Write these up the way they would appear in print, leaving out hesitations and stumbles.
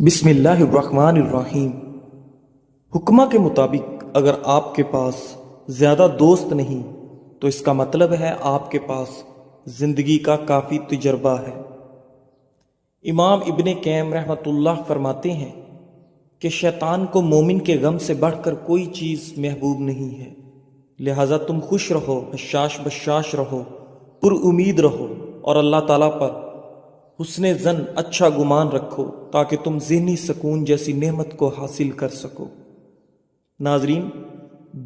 بسم اللہ الرحمن الرحیم۔ حکمہ کے مطابق اگر آپ کے پاس زیادہ دوست نہیں تو اس کا مطلب ہے آپ کے پاس زندگی کا کافی تجربہ ہے۔ امام ابن قیم رحمۃ اللہ فرماتے ہیں کہ شیطان کو مومن کے غم سے بڑھ کر کوئی چیز محبوب نہیں ہے، لہٰذا تم خوش رہو، حشاش بشاش رہو، پر امید رہو اور اللہ تعالیٰ پر حسن ظن، اچھا گمان رکھو تاکہ تم ذہنی سکون جیسی نعمت کو حاصل کر سکو۔ ناظرین،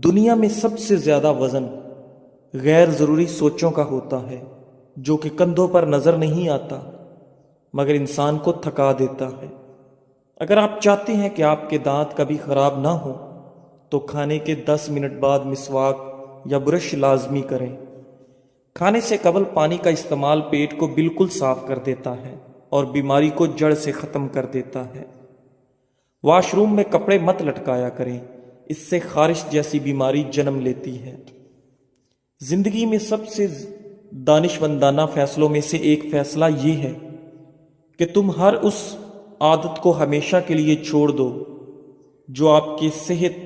دنیا میں سب سے زیادہ وزن غیر ضروری سوچوں کا ہوتا ہے جو کہ کندھوں پر نظر نہیں آتا مگر انسان کو تھکا دیتا ہے۔ اگر آپ چاہتے ہیں کہ آپ کے دانت کبھی خراب نہ ہوں تو کھانے کے 10 منٹ بعد مسواک یا برش لازمی کریں۔ کھانے سے قبل پانی کا استعمال پیٹ کو بالکل صاف کر دیتا ہے اور بیماری کو جڑ سے ختم کر دیتا ہے۔ واش روم میں کپڑے مت لٹکایا کریں، اس سے خارش جیسی بیماری جنم لیتی ہے۔ زندگی میں سب سے دانشمندانہ فیصلوں میں سے ایک فیصلہ یہ ہے کہ تم ہر اس عادت کو ہمیشہ کے لیے چھوڑ دو جو آپ کی صحت،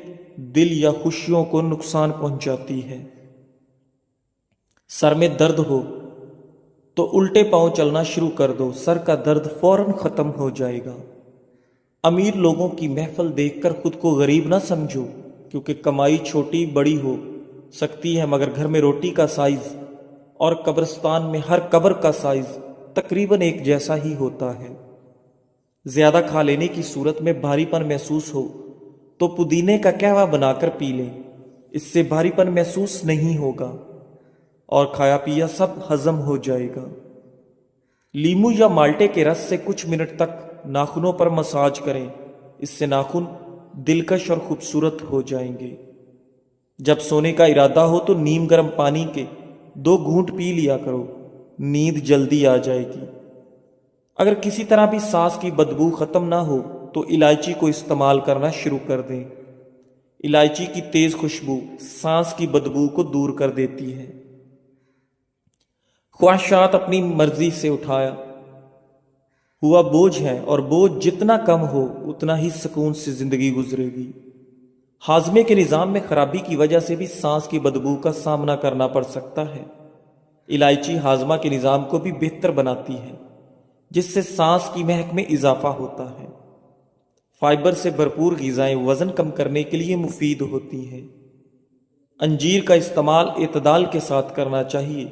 دل یا خوشیوں کو نقصان پہنچاتی ہے۔ سر میں درد ہو تو الٹے پاؤں چلنا شروع کر دو، سر کا درد فوراً ختم ہو جائے گا۔ امیر لوگوں کی محفل دیکھ کر خود کو غریب نہ سمجھو، کیونکہ کمائی چھوٹی بڑی ہو سکتی ہے مگر گھر میں روٹی کا سائز اور قبرستان میں ہر قبر کا سائز تقریباً ایک جیسا ہی ہوتا ہے۔ زیادہ کھا لینے کی صورت میں بھاری پن محسوس ہو تو پودینے کا قہوہ بنا کر پی لیں، اس سے بھاری پن محسوس نہیں ہوگا اور کھایا پیا سب ہضم ہو جائے گا۔ لیمو یا مالٹے کے رس سے کچھ منٹ تک ناخنوں پر مساج کریں، اس سے ناخن دلکش اور خوبصورت ہو جائیں گے۔ جب سونے کا ارادہ ہو تو نیم گرم پانی کے 2 گھونٹ پی لیا کرو، نیند جلدی آ جائے گی۔ اگر کسی طرح بھی سانس کی بدبو ختم نہ ہو تو الائچی کو استعمال کرنا شروع کر دیں۔ الائچی کی تیز خوشبو سانس کی بدبو کو دور کر دیتی ہے۔ خواہشات اپنی مرضی سے اٹھایا ہوا بوجھ ہے اور بوجھ جتنا کم ہو اتنا ہی سکون سے زندگی گزرے گی۔ ہاضمے کے نظام میں خرابی کی وجہ سے بھی سانس کی بدبو کا سامنا کرنا پڑ سکتا ہے۔ الائچی ہاضمہ کے نظام کو بھی بہتر بناتی ہے جس سے سانس کی مہک میں اضافہ ہوتا ہے۔ فائبر سے بھرپور غذائیں وزن کم کرنے کے لیے مفید ہوتی ہیں۔ انجیر کا استعمال اعتدال کے ساتھ کرنا چاہیے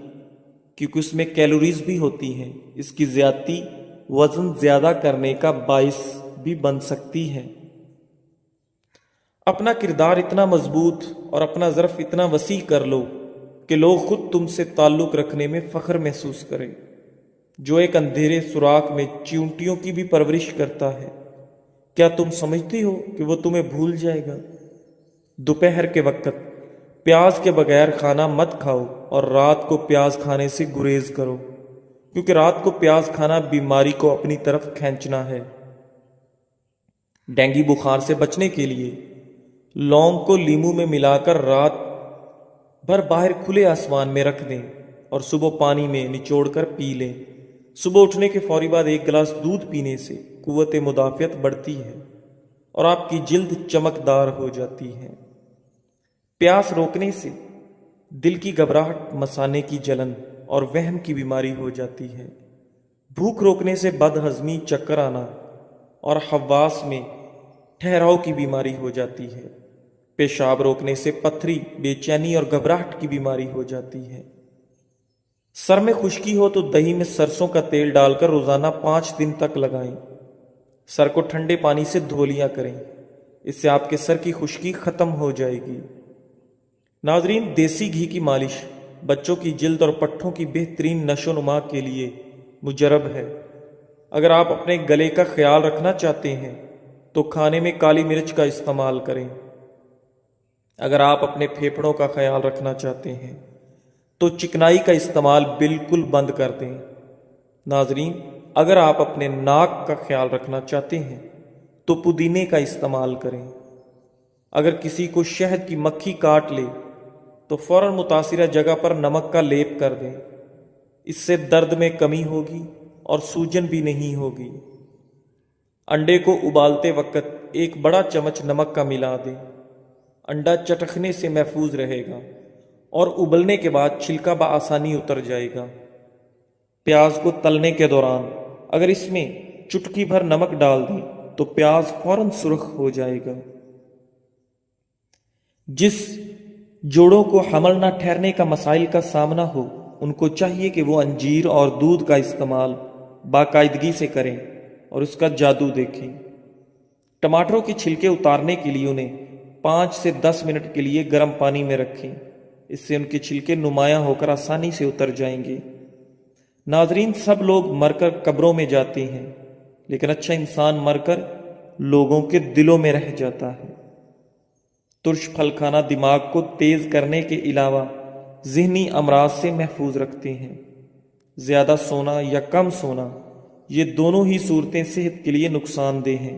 کیونکہ اس میں کیلوریز بھی ہوتی ہیں، اس کی زیادتی وزن زیادہ کرنے کا باعث بھی بن سکتی ہے۔ اپنا کردار اتنا مضبوط اور اپنا ظرف اتنا وسیع کر لو کہ لوگ خود تم سے تعلق رکھنے میں فخر محسوس کریں۔ جو ایک اندھیرے سوراخ میں چیونٹیوں کی بھی پرورش کرتا ہے، کیا تم سمجھتے ہو کہ وہ تمہیں بھول جائے گا؟ دوپہر کے وقت پیاز کے بغیر کھانا مت کھاؤ اور رات کو پیاز کھانے سے گریز کرو، کیونکہ رات کو پیاز کھانا بیماری کو اپنی طرف کھینچنا ہے۔ ڈینگی بخار سے بچنے کے لیے لونگ کو لیمو میں ملا کر رات بھر باہر کھلے آسمان میں رکھ دیں اور صبح پانی میں نچوڑ کر پی لیں۔ صبح اٹھنے کے فوری بعد 1 گلاس دودھ پینے سے قوت مدافعت بڑھتی ہے اور آپ کی جلد چمکدار ہو جاتی ہے۔ پیاس روکنے سے دل کی گھبراہٹ، مثانے کی جلن اور وہم کی بیماری ہو جاتی ہے۔ بھوک روکنے سے بد ہضمی، چکر آنا اور حواس میں ٹھہراؤ کی بیماری ہو جاتی ہے۔ پیشاب روکنے سے پتھری، بے چینی اور گھبراہٹ کی بیماری ہو جاتی ہے۔ سر میں خشکی ہو تو دہی میں سرسوں کا تیل ڈال کر روزانہ 5 دن تک لگائیں۔ سر کو ٹھنڈے پانی سے دھو لیا کریں، اس سے آپ کے سر کی خشکی ختم ہو جائے گی۔ ناظرین، دیسی گھی کی مالش بچوں کی جلد اور پٹھوں کی بہترین نشو و نما کے لیے مجرب ہے۔ اگر آپ اپنے گلے کا خیال رکھنا چاہتے ہیں تو کھانے میں کالی مرچ کا استعمال کریں۔ اگر آپ اپنے پھیپھڑوں کا خیال رکھنا چاہتے ہیں تو چکنائی کا استعمال بالکل بند کر دیں۔ ناظرین، اگر آپ اپنے ناک کا خیال رکھنا چاہتے ہیں تو پودینے کا استعمال کریں۔ اگر کسی کو شہد کی مکھی کاٹ لے تو فوراً متاثرہ جگہ پر نمک کا لیپ کر دیں، اس سے درد میں کمی ہوگی اور سوجن بھی نہیں ہوگی۔ انڈے کو ابالتے وقت ایک بڑا چمچ نمک کا ملا دیں۔ انڈا چٹکنے سے محفوظ رہے گا اور ابلنے کے بعد چھلکا بآسانی اتر جائے گا۔ پیاز کو تلنے کے دوران اگر اس میں چٹکی بھر نمک ڈال دیں تو پیاز فوراً سرخ ہو جائے گا۔ جس جوڑوں کو حمل نہ ٹھہرنے کا مسائل کا سامنا ہو ان کو چاہیے کہ وہ انجیر اور دودھ کا استعمال باقاعدگی سے کریں اور اس کا جادو دیکھیں۔ ٹماٹروں کے چھلکے اتارنے کے لیے انہیں 5 سے 10 منٹ کے لیے گرم پانی میں رکھیں، اس سے ان کے چھلکے نمایاں ہو کر آسانی سے اتر جائیں گے۔ ناظرین، سب لوگ مر کر قبروں میں جاتے ہیں، لیکن اچھا انسان مر کر لوگوں کے دلوں میں رہ جاتا ہے۔ ترش پھل کھانا دماغ کو تیز کرنے کے علاوہ ذہنی امراض سے محفوظ رکھتے ہیں۔ زیادہ سونا یا کم سونا، یہ دونوں ہی صورتیں صحت کے لیے نقصان دہ ہیں۔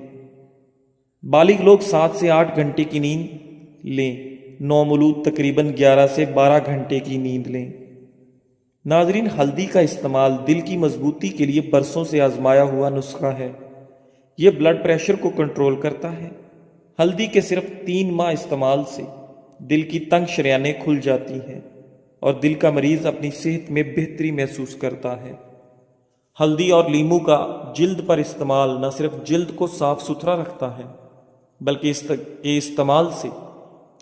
بالغ لوگ 7 سے 8 گھنٹے کی نیند لیں، نومولود تقریباً 11 سے 12 گھنٹے کی نیند لیں۔ ناظرین، ہلدی کا استعمال دل کی مضبوطی کے لیے برسوں سے آزمایا ہوا نسخہ ہے۔ یہ بلڈ پریشر کو کنٹرول کرتا ہے۔ ہلدی کے صرف 3 ماہ استعمال سے دل کی تنگ شریانیں کھل جاتی ہیں اور دل کا مریض اپنی صحت میں بہتری محسوس کرتا ہے۔ ہلدی اور لیمو کا جلد پر استعمال نہ صرف جلد کو صاف ستھرا رکھتا ہے بلکہ اس کے استعمال سے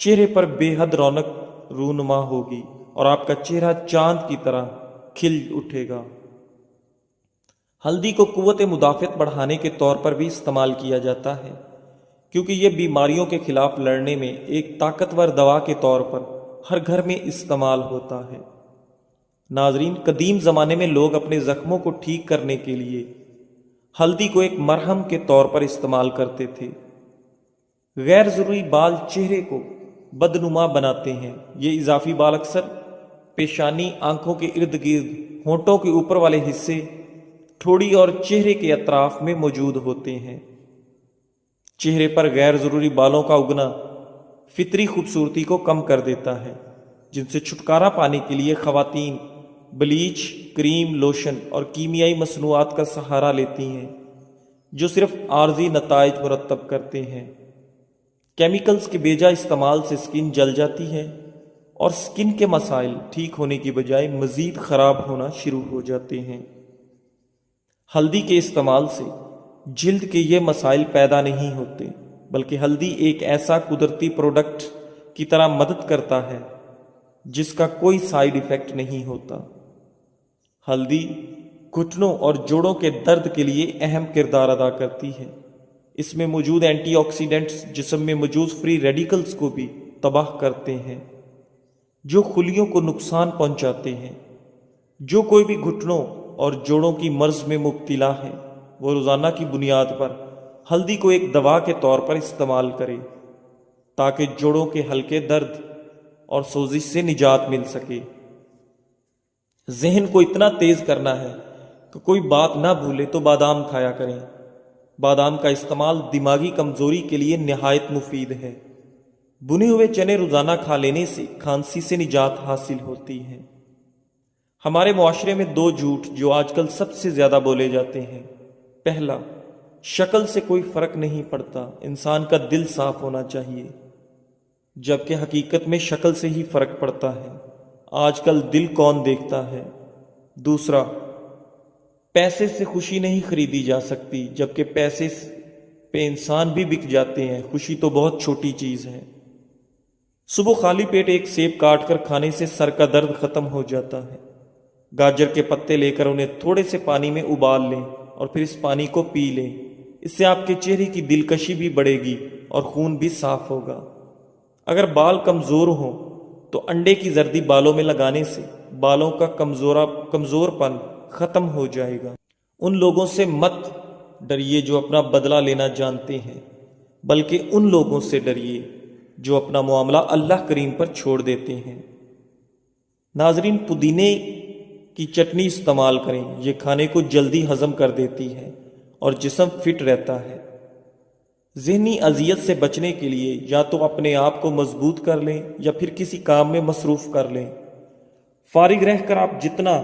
چہرے پر بے حد رونق رونما ہوگی اور آپ کا چہرہ چاند کی طرح کھل اٹھے گا۔ ہلدی کو قوت مدافعت بڑھانے کے طور پر بھی استعمال کیا جاتا ہے، کیونکہ یہ بیماریوں کے خلاف لڑنے میں ایک طاقتور دوا کے طور پر ہر گھر میں استعمال ہوتا ہے۔ ناظرین، قدیم زمانے میں لوگ اپنے زخموں کو ٹھیک کرنے کے لیے ہلدی کو ایک مرہم کے طور پر استعمال کرتے تھے۔ غیر ضروری بال چہرے کو بدنما بناتے ہیں۔ یہ اضافی بال اکثر پیشانی، آنکھوں کے ارد گرد، ہونٹوں کے اوپر والے حصے، ٹھوڑی اور چہرے کے اطراف میں موجود ہوتے ہیں۔ چہرے پر غیر ضروری بالوں کا اگنا فطری خوبصورتی کو کم کر دیتا ہے، جن سے چھٹکارا پانے کے لیے خواتین بلیچ، کریم، لوشن اور کیمیائی مصنوعات کا سہارا لیتی ہیں، جو صرف عارضی نتائج مرتب کرتے ہیں۔ کیمیکلز کے بیجا استعمال سے سکن جل جاتی ہے اور سکن کے مسائل ٹھیک ہونے کی بجائے مزید خراب ہونا شروع ہو جاتے ہیں۔ ہلدی کے استعمال سے جلد کے یہ مسائل پیدا نہیں ہوتے، بلکہ ہلدی ایک ایسا قدرتی پروڈکٹ کی طرح مدد کرتا ہے جس کا کوئی سائیڈ ایفیکٹ نہیں ہوتا۔ ہلدی گھٹنوں اور جوڑوں کے درد کے لیے اہم کردار ادا کرتی ہے۔ اس میں موجود اینٹی آکسیڈنٹس جسم میں موجود فری ریڈیکلز کو بھی تباہ کرتے ہیں، جو خلیوں کو نقصان پہنچاتے ہیں۔ جو کوئی بھی گھٹنوں اور جوڑوں کی مرض میں مبتلا ہے، وہ روزانہ کی بنیاد پر ہلدی کو ایک دوا کے طور پر استعمال کرے تاکہ جوڑوں کے ہلکے درد اور سوزش سے نجات مل سکے۔ ذہن کو اتنا تیز کرنا ہے کہ کوئی بات نہ بھولے تو بادام کھایا کریں۔ بادام کا استعمال دماغی کمزوری کے لیے نہایت مفید ہے۔ بنے ہوئے چنے روزانہ کھا لینے سے کھانسی سے نجات حاصل ہوتی ہے۔ ہمارے معاشرے میں 2 جھوٹ جو آج کل سب سے زیادہ بولے جاتے ہیں۔ پہلا، شکل سے کوئی فرق نہیں پڑتا، انسان کا دل صاف ہونا چاہیے، جبکہ حقیقت میں شکل سے ہی فرق پڑتا ہے۔ آج کل دل کون دیکھتا ہے؟ دوسرا، پیسے سے خوشی نہیں خریدی جا سکتی، جبکہ پیسے پہ انسان بھی بک جاتے ہیں۔ خوشی تو بہت چھوٹی چیز ہے۔ صبح خالی پیٹ ایک سیب کاٹ کر کھانے سے سر کا درد ختم ہو جاتا ہے۔ گاجر کے پتے لے کر انہیں تھوڑے سے پانی میں ابال لیں اور پھر اس پانی کو پی لیں۔ اس سے آپ کے چہرے کی دلکشی بھی بڑھے گی اور خون بھی صاف ہوگا۔ اگر بال کمزور ہوں تو انڈے کی زردی بالوں میں لگانے سے بالوں کا کمزور پن ختم ہو جائے گا۔ ان لوگوں سے مت ڈریے جو اپنا بدلہ لینا جانتے ہیں، بلکہ ان لوگوں سے ڈریے جو اپنا معاملہ اللہ کریم پر چھوڑ دیتے ہیں۔ ناظرین، پودینے کی چٹنی استعمال کریں، یہ کھانے کو جلدی ہضم کر دیتی ہے اور جسم فٹ رہتا ہے۔ ذہنی اذیت سے بچنے کے لیے یا تو اپنے آپ کو مضبوط کر لیں یا پھر کسی کام میں مصروف کر لیں۔ فارغ رہ کر آپ جتنا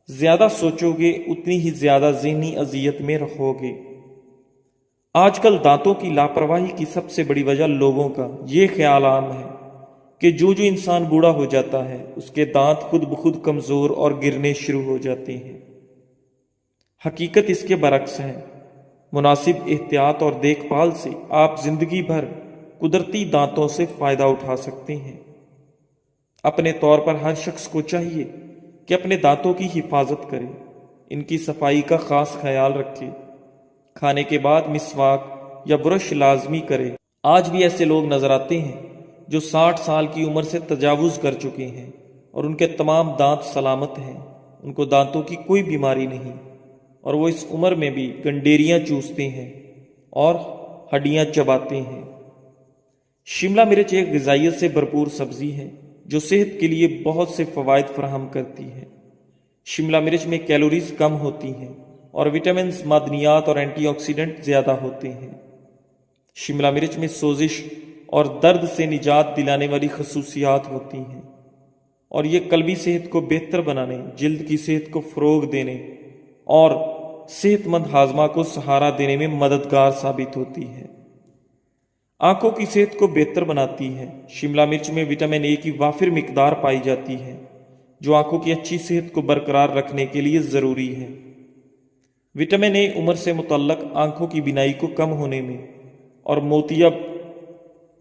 زیادہ سوچو گے اتنی ہی زیادہ ذہنی اذیت میں رہو گے۔ آج کل دانتوں کی لاپرواہی کی سب سے بڑی وجہ لوگوں کا یہ خیال عام ہے کہ جو انسان بوڑھا ہو جاتا ہے اس کے دانت خود بخود کمزور اور گرنے شروع ہو جاتے ہیں۔ حقیقت اس کے برعکس ہے۔ مناسب احتیاط اور دیکھ بھال سے آپ زندگی بھر قدرتی دانتوں سے فائدہ اٹھا سکتے ہیں۔ اپنے طور پر ہر شخص کو چاہیے کہ اپنے دانتوں کی حفاظت کرے، ان کی صفائی کا خاص خیال رکھے، کھانے کے بعد مسواک یا برش لازمی کرے۔ آج بھی ایسے لوگ نظر آتے ہیں جو 60 سال کی عمر سے تجاوز کر چکے ہیں اور ان کے تمام دانت سلامت ہیں، ان کو دانتوں کی کوئی بیماری نہیں، اور وہ اس عمر میں بھی گنڈیریاں چوستے ہیں اور ہڈیاں چباتے ہیں۔ شملہ مرچ ایک غذائیت سے بھرپور سبزی ہے جو صحت کے لیے بہت سے فوائد فراہم کرتی ہے۔ شملہ مرچ میں کیلوریز کم ہوتی ہیں اور وٹامنز، معدنیات اور اینٹی آکسیڈنٹ زیادہ ہوتے ہیں۔ شملہ مرچ میں سوزش اور درد سے نجات دلانے والی خصوصیات ہوتی ہیں، اور یہ قلبی صحت کو بہتر بنانے، جلد کی صحت کو فروغ دینے اور صحت مند ہاضمہ کو سہارا دینے میں مددگار ثابت ہوتی ہے۔ آنکھوں کی صحت کو بہتر بناتی ہے۔ شملہ مرچ میں وٹامن اے کی وافر مقدار پائی جاتی ہے جو آنکھوں کی اچھی صحت کو برقرار رکھنے کے لیے ضروری ہے۔ وٹامن اے عمر سے متعلق آنکھوں کی بینائی کو کم ہونے میں اور موتیا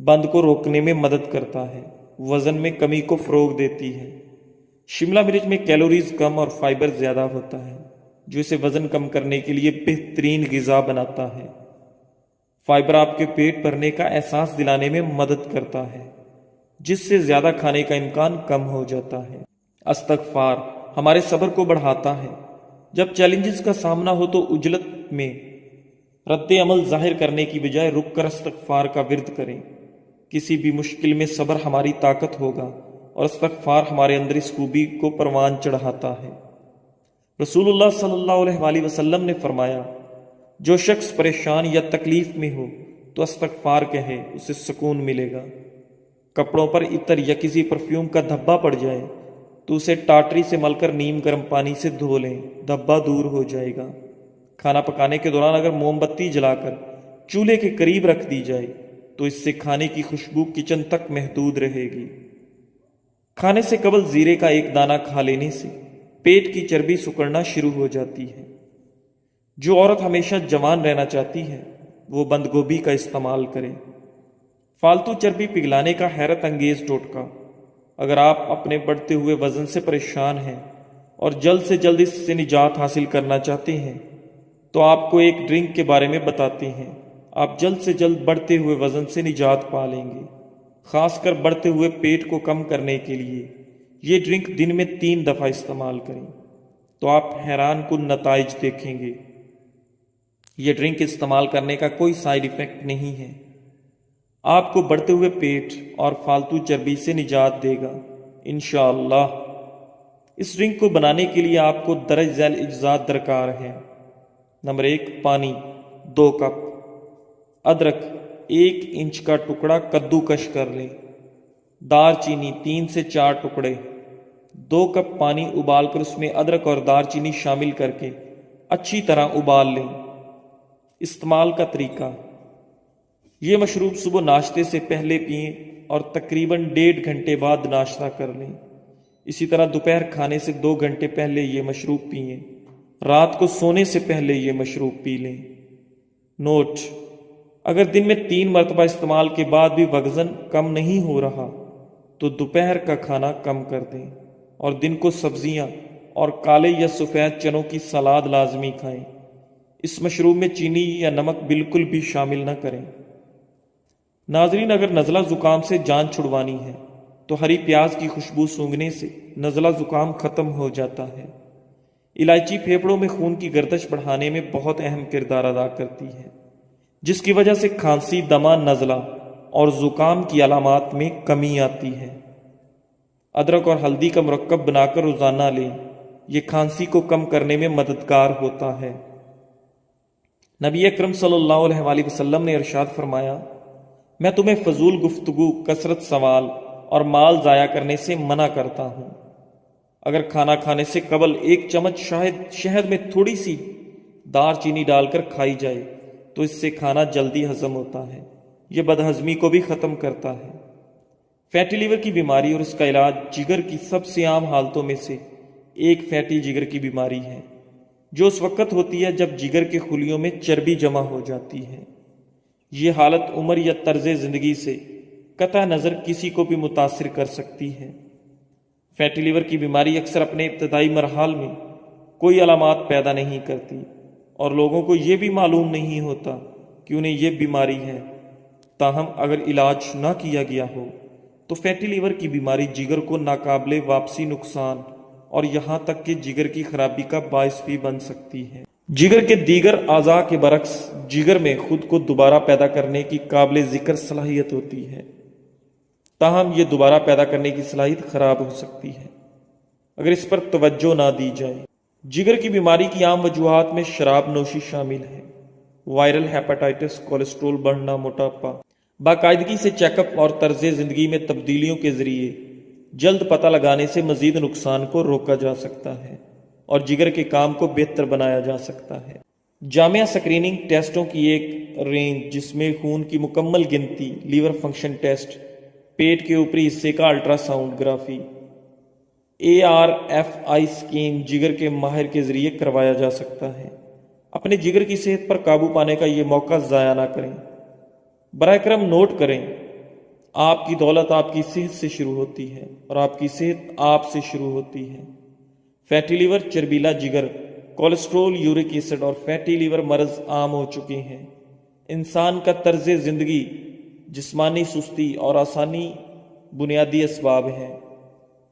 بند کو روکنے میں مدد کرتا ہے، وزن میں کمی کو فروغ دیتی ہے۔ شملہ مرچ میں کیلوریز کم اور فائبر زیادہ ہوتا ہے جو اسے وزن کم کرنے کے لیے بہترین غذا بناتا ہے۔ فائبر آپ کے پیٹ بھرنے کا احساس دلانے میں مدد کرتا ہے، جس سے زیادہ کھانے کا امکان کم ہو جاتا ہے۔ استغفار ہمارے صبر کو بڑھاتا ہے۔ جب چیلنجز کا سامنا ہو تو عجلت میں رد عمل ظاہر کرنے کی بجائے رک کر استغفار کا ورد کریں۔ کسی بھی مشکل میں صبر ہماری طاقت ہوگا اور استغفار ہمارے اندر اس خوبی کو پروان چڑھاتا ہے۔ رسول اللہ صلی اللہ علیہ وآلہ وسلم نے فرمایا، جو شخص پریشان یا تکلیف میں ہو تو استغفار کہے، اسے سکون ملے گا۔ کپڑوں پر عطر یا کسی پرفیوم کا دھبا پڑ جائے تو اسے ٹاٹری سے مل کر نیم گرم پانی سے دھو لیں، دھبا دور ہو جائے گا۔ کھانا پکانے کے دوران اگر موم بتی جلا کر چولہے کے قریب رکھ دی جائے تو اس سے کھانے کی خوشبو کچن تک محدود رہے گی۔ کھانے سے قبل زیرے کا ایک دانہ کھا لینے سے پیٹ کی چربی سکڑنا شروع ہو جاتی ہے۔ جو عورت ہمیشہ جوان رہنا چاہتی ہے وہ بند گوبھی کا استعمال کرے۔ فالتو چربی پگھلانے کا حیرت انگیز ٹوٹکا۔ اگر آپ اپنے بڑھتے ہوئے وزن سے پریشان ہیں اور جلد سے جلد اس سے نجات حاصل کرنا چاہتے ہیں تو آپ کو ایک ڈرنک کے بارے میں بتاتے ہیں۔ آپ جلد سے جلد بڑھتے ہوئے وزن سے نجات پا لیں گے۔ خاص کر بڑھتے ہوئے پیٹ کو کم کرنے کے لیے یہ ڈرنک دن میں 3 دفعہ استعمال کریں تو آپ حیران کن نتائج دیکھیں گے۔ یہ ڈرنک استعمال کرنے کا کوئی سائیڈ ایفیکٹ نہیں ہے، آپ کو بڑھتے ہوئے پیٹ اور فالتو چربی سے نجات دے گا انشاءاللہ۔ اس ڈرنک کو بنانے کے لیے آپ کو درج ذیل اجزاء درکار ہیں۔ نمبر 1، پانی 2 کپ، ادرک 1 انچ کا ٹکڑا کدو کش کر لیں، دار چینی 3 سے 4 ٹکڑے۔ 2 کپ پانی ابال کر اس میں ادرک اور دار چینی شامل کر کے اچھی طرح ابال لیں۔ استعمال کا طریقہ: یہ مشروب صبح ناشتے سے پہلے پئیں اور تقریباً 1.5 گھنٹے بعد ناشتہ کر لیں۔ اسی طرح دوپہر کھانے سے 2 گھنٹے پہلے یہ مشروب پئیں۔ رات کو سونے سے پہلے یہ مشروب پی لیں۔ نوٹ: اگر دن میں 3 مرتبہ استعمال کے بعد بھی وزن کم نہیں ہو رہا تو دوپہر کا کھانا کم کر دیں اور دن کو سبزیاں اور کالے یا سفید چنوں کی سلاد لازمی کھائیں۔ اس مشروب میں چینی یا نمک بالکل بھی شامل نہ کریں۔ ناظرین، اگر نزلہ زکام سے جان چھڑوانی ہے تو ہری پیاز کی خوشبو سونگھنے سے نزلہ زکام ختم ہو جاتا ہے۔ الائچی پھیپھڑوں میں خون کی گردش بڑھانے میں بہت اہم کردار ادا کرتی ہے، جس کی وجہ سے کھانسی، دمہ، نزلہ اور زکام کی علامات میں کمی آتی ہے۔ ادرک اور ہلدی کا مرکب بنا کر روزانہ لیں، یہ کھانسی کو کم کرنے میں مددگار ہوتا ہے۔ نبی اکرم صلی اللہ علیہ وآلہ وسلم نے ارشاد فرمایا، میں تمہیں فضول گفتگو، کثرت سوال اور مال ضائع کرنے سے منع کرتا ہوں۔ اگر کھانا کھانے سے قبل 1 چمچ شہد میں تھوڑی سی دار چینی ڈال کر کھائی جائے تو اس سے کھانا جلدی ہضم ہوتا ہے۔ یہ بدہضمی کو بھی ختم کرتا ہے۔ فیٹی لیور کی بیماری اور اس کا علاج جگر کی سب سے عام حالتوں میں سے ایک فیٹی جگر کی بیماری ہے، جو اس وقت ہوتی ہے جب جگر کے خلیوں میں چربی جمع ہو جاتی ہے۔ یہ حالت عمر یا طرز زندگی سے قطع نظر کسی کو بھی متاثر کر سکتی ہے۔ فیٹی لیور کی بیماری اکثر اپنے ابتدائی مراحل میں کوئی علامات پیدا نہیں کرتی اور لوگوں کو یہ بھی معلوم نہیں ہوتا کہ انہیں یہ بیماری ہے۔ تاہم اگر علاج نہ کیا گیا ہو تو فیٹی لیور کی بیماری جگر کو ناقابل واپسی نقصان اور یہاں تک کہ جگر کی خرابی کا باعث بھی بن سکتی ہے۔ جگر کے دیگر اعضاء کے برعکس جگر میں خود کو دوبارہ پیدا کرنے کی قابل ذکر صلاحیت ہوتی ہے، تاہم یہ دوبارہ پیدا کرنے کی صلاحیت خراب ہو سکتی ہے اگر اس پر توجہ نہ دی جائے۔ جگر کی بیماری کی عام وجوہات میں شراب نوشی شامل ہے، وائرل ہیپاٹائٹس، کولیسٹرول بڑھنا، موٹاپا۔ باقاعدگی سے چیک اپ اور طرز زندگی میں تبدیلیوں کے ذریعے جلد پتہ لگانے سے مزید نقصان کو روکا جا سکتا ہے اور جگر کے کام کو بہتر بنایا جا سکتا ہے۔ جامع اسکریننگ ٹیسٹوں کی ایک رینج جس میں خون کی مکمل گنتی، لیور فنکشن ٹیسٹ، پیٹ کے اوپری حصے کا الٹرا سونوگرافی، ARFI اسکین جگر کے ماہر کے ذریعے کروایا جا سکتا ہے۔ اپنے جگر کی صحت پر قابو پانے کا یہ موقع ضائع نہ کریں۔ براہ کرم نوٹ کریں، آپ کی دولت آپ کی صحت سے شروع ہوتی ہے اور آپ کی صحت آپ سے شروع ہوتی ہے۔ فیٹی لیور، چربیلا جگر، کولیسٹرول، یورک ایسڈ اور فیٹی لیور مرض عام ہو چکے ہیں۔ انسان کا طرز زندگی، جسمانی سستی اور آسانی بنیادی اسباب ہیں۔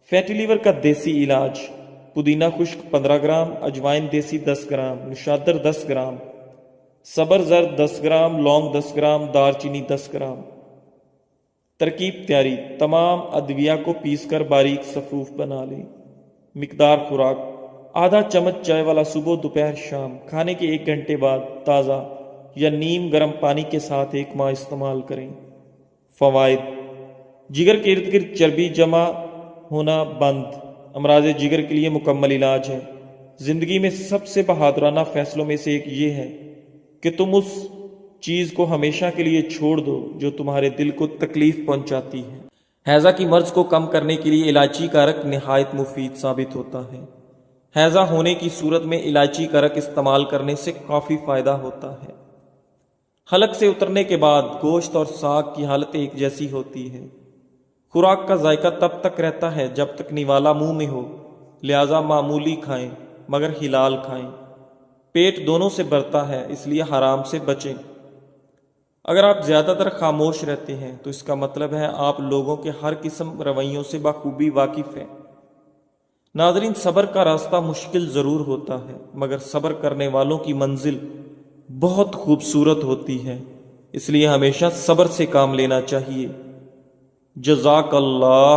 فیٹی لیور کا دیسی علاج: پودینہ خشک 15 گرام، اجوائن دیسی 10 گرام، نشادر 10 گرام، سبر زرد 10 گرام، لونگ 10 گرام، دار چینی 10 گرام۔ ترکیب تیاری: تمام ادویہ کو پیس کر باریک صفوف بنا لیں۔ مقدار خوراک: آدھا چمچ چائے والا صبح، دوپہر، شام۔ کھانے کے 1 گھنٹے بعد تازہ یا نیم گرم پانی کے ساتھ 1 ماہ استعمال کریں۔ فوائد: جگر کے ارد گرد چربی جمع ہونا بند، امراض جگر کے لیے مکمل علاج ہے۔ زندگی میں سب سے بہادرانہ فیصلوں میں سے ایک یہ ہے کہ تم اس چیز کو ہمیشہ کے لیے چھوڑ دو جو تمہارے دل کو تکلیف پہنچاتی ہے۔ ہیضہ کی مرض کو کم کرنے کے لیے الائچی کا رق نہایت مفید ثابت ہوتا ہے۔ ہیضہ ہونے کی صورت میں الائچی کا رق استعمال کرنے سے کافی فائدہ ہوتا ہے۔ حلق سے اترنے کے بعد گوشت اور ساگ کی حالت ایک جیسی ہوتی ہے۔ خوراک کا ذائقہ تب تک رہتا ہے جب تک نوالا منہ میں ہو، لہذا معمولی کھائیں مگر حلال کھائیں۔ پیٹ دونوں سے بھرتا ہے، اس لیے حرام سے بچیں۔ اگر آپ زیادہ تر خاموش رہتے ہیں تو اس کا مطلب ہے آپ لوگوں کے ہر قسم رویوں سے بخوبی واقف ہیں۔ ناظرین، صبر کا راستہ مشکل ضرور ہوتا ہے مگر صبر کرنے والوں کی منزل بہت خوبصورت ہوتی ہے، اس لیے ہمیشہ صبر سے کام لینا چاہیے۔ جزاک اللہ۔